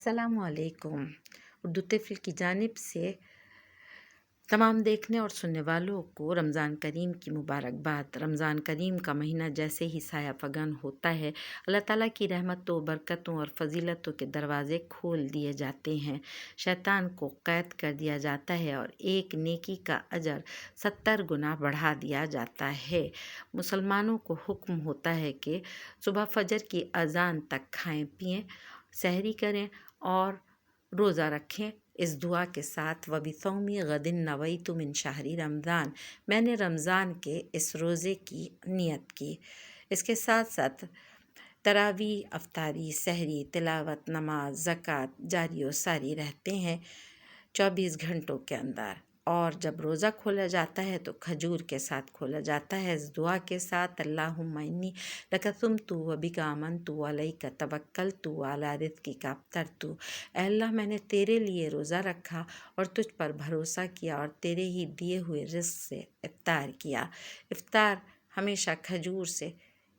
السلام علیکم۔ اردو طفل کی جانب سے تمام دیکھنے اور سننے والوں کو رمضان کریم کی مبارکباد۔ رمضان کریم کا مہینہ جیسے ہی سایہ فگن ہوتا ہے، اللہ تعالیٰ کی رحمتوں، برکتوں اور فضیلتوں کے دروازے کھول دیے جاتے ہیں، شیطان کو قید کر دیا جاتا ہے اور ایک نیکی کا اجر 70 گنا بڑھا دیا جاتا ہے۔ مسلمانوں کو حکم ہوتا ہے کہ صبح فجر کی اذان تک کھائیں پئیں، سحری کریں اور روزہ رکھیں۔ اس دعا کے ساتھ وَبِصَوْمِ غَدٍ نَوَيْتُ مِنْ شَهْرِ رمضان، میں نے رمضان کے اس روزے کی نیت کی۔ اس کے ساتھ ساتھ تراویح، افطاری، سحری، تلاوت، نماز، زکوٰۃ جاری و ساری رہتے ہیں 24 گھنٹوں کے اندر۔ اور جب روزہ کھولا جاتا ہے تو کھجور کے ساتھ کھولا جاتا ہے، اس دعا کے ساتھ اللہم انی لک صمت وبک آمنت وعلیک توکلت وعلی رزقک افطرت، اے اللہ میں نے تیرے لیے روزہ رکھا اور تجھ پر بھروسہ کیا اور تیرے ہی دیے ہوئے رزق سے افطار کیا۔ افطار ہمیشہ کھجور سے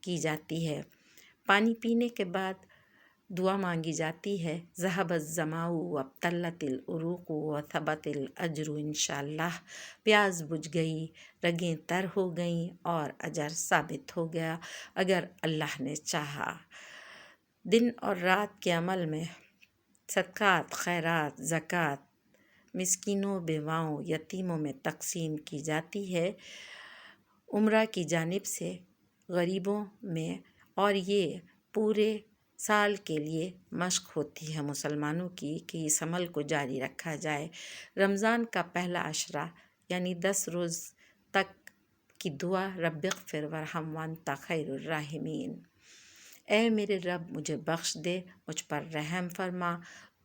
کی جاتی ہے۔ پانی پینے کے بعد دعا مانگی جاتی ہے، ذہب الظمأ وابتلت العروق وثبت الاجر انشاءاللہ، پیاس بجھ گئی، رگیں تر ہو گئیں اور اجر ثابت ہو گیا اگر اللہ نے چاہا۔ دن اور رات کے عمل میں صدقات، خیرات، زکوٰۃ مسکینوں، بیواؤں، یتیموں میں تقسیم کی جاتی ہے، عمرہ کی جانب سے غریبوں میں، اور یہ پورے سال کے لیے مشق ہوتی ہے مسلمانوں کی کہ اس عمل کو جاری رکھا جائے۔ رمضان کا پہلا عشرہ یعنی 10 روز تک کی دعا، رب اغفر وارحم وانت خیر الراحمین، اے میرے رب مجھے بخش دے، مجھ پر رحم فرما،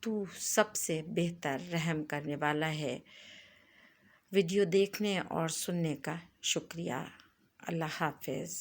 تو سب سے بہتر رحم کرنے والا ہے۔ ویڈیو دیکھنے اور سننے کا شکریہ۔ اللہ حافظ۔